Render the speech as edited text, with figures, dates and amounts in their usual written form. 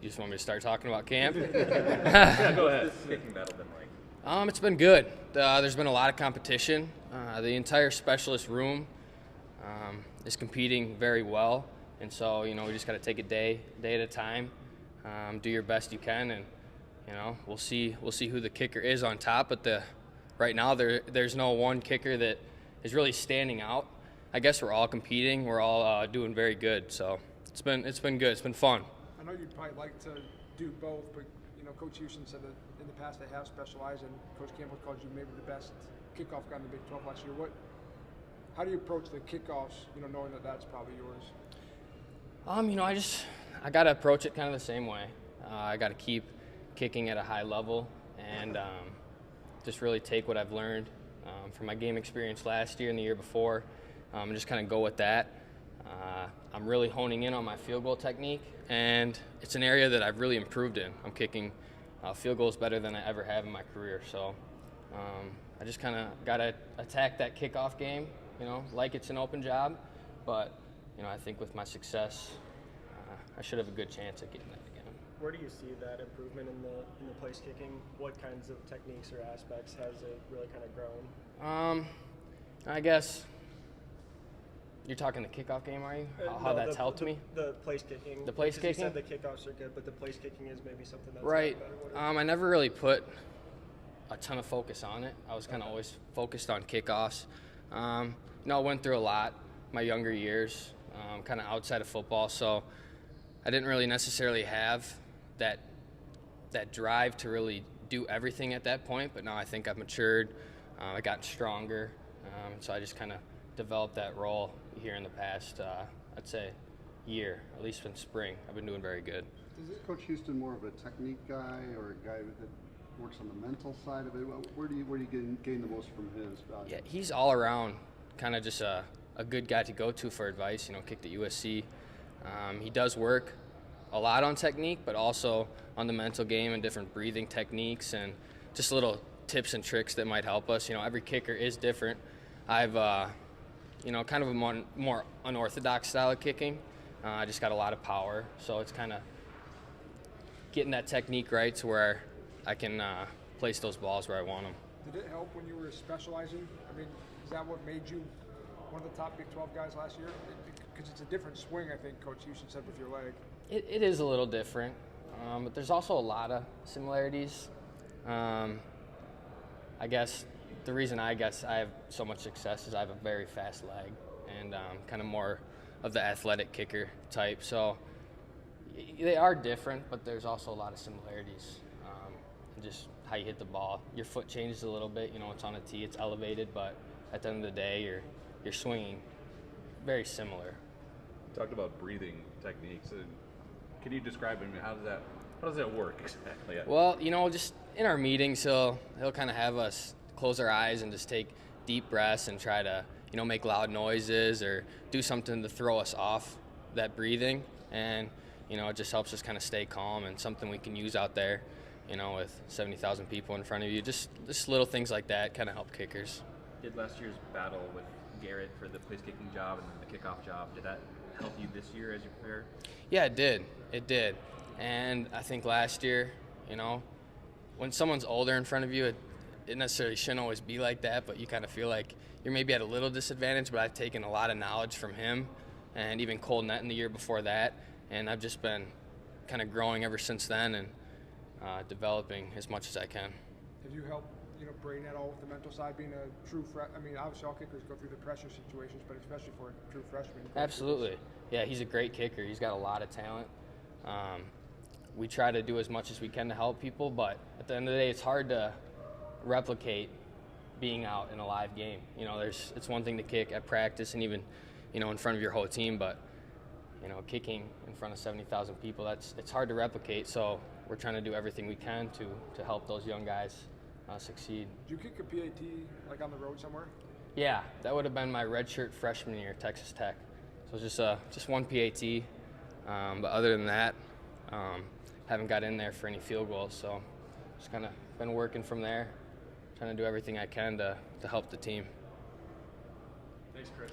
You just want me to start talking about camp? Yeah, go ahead. What's the kicking battle been like? It's been good. There's been a lot of competition. The entire specialist room is competing very well, and so we just got to take it day at a time. Do your best you can, and we'll see who the kicker is on top. But right now there's no one kicker that is really standing out. I guess we're all competing. We're all doing very good. So it's been good. It's been fun. I know you'd probably like to do both, but Coach Houston said that in the past they have specialized, and Coach Campbell called you maybe the best kickoff guy in the Big 12 last year. How do you approach the kickoffs, knowing that that's probably yours? I got to approach it kind of the same way. I got to keep kicking at a high level and just really take what I've learned from my game experience last year and the year before and just kind of go with that. I'm really honing in on my field goal technique, and it's an area that I've really improved in. I'm kicking field goals better than I ever have in my career. So I just kind of got to attack that kickoff game, like it's an open job. But, I think with my success, I should have a good chance at getting that again. Where do you see that improvement in the place kicking? What kinds of techniques or aspects has it really kind of grown? I guess you're talking the kickoff game, are you? How that's helped me? The place kicking. The place kicking? You said the kickoffs are good, but the place kicking is maybe something that's right. better. I never really put a ton of focus on it. I was kind of always focused on kickoffs. I went through a lot my younger years, kind of outside of football, so I didn't really necessarily have that drive to really do everything at that point. But now I think I've matured. I've gotten stronger, so I just kind of developed that role here in the past, I'd say, year, at least in spring. I've been doing very good. Is Coach Houston more of a technique guy or a guy that works on the mental side of it? Where do you gain the most from his value? Yeah, he's all around kind of just a good guy to go to for advice. Kicked at USC. He does work a lot on technique, but also on the mental game and different breathing techniques and just little tips and tricks that might help us. Every kicker is different. I've kind of a more unorthodox style of kicking. I just got a lot of power, so it's kind of getting that technique right to where I can place those balls where I want them. Did it help when you were specializing? Is that what made you one of the top Big 12 guys last year? Because it's a different swing, I think Coach Houston said, with your leg. It is a little different, but there's also a lot of similarities. I guess the reason I have so much success is I have a very fast leg and kind of more of the athletic kicker type. So they are different, but there's also a lot of similarities. And just how you hit the ball. Your foot changes a little bit. It's on a tee, it's elevated, but at the end of the day, you're swinging very similar. You talked about breathing techniques. Can you describe them? How does that work exactly? Well, just in our meetings, he'll kind of have us close our eyes and just take deep breaths and try to, make loud noises or do something to throw us off that breathing. And, it just helps us kind of stay calm, and something we can use out there, with 70,000 people in front of you. Just little things like that kind of help kickers. Did last year's battle with Garrett for the place kicking job and the kickoff job, did that help you this year as you prepare? Yeah, it did. And I think last year, when someone's older in front of you, it necessarily shouldn't always be like that, but you kind of feel like you're maybe at a little disadvantage. But I've taken a lot of knowledge from him and even Cole Netton the year before that, and I've just been kind of growing ever since then and developing as much as I can. Have you helped Braden at all with the mental side, being a true obviously all kickers go through the pressure situations, but especially for a true freshman? Absolutely. Yeah, he's a great kicker. He's got a lot of talent. We try to do as much as we can to help people, but at the end of the day, it's hard to replicate being out in a live game. It's one thing to kick at practice and even, in front of your whole team, but, kicking in front of 70,000 people, it's hard to replicate. So we're trying to do everything we can to help those young guys succeed. Did you kick a PAT like on the road somewhere? Yeah, that would have been my redshirt freshman year, Texas Tech. So it's just one PAT, but other than that, haven't got in there for any field goals. So just kind of been working from there, trying to do everything I can to help the team. Thanks, Chris.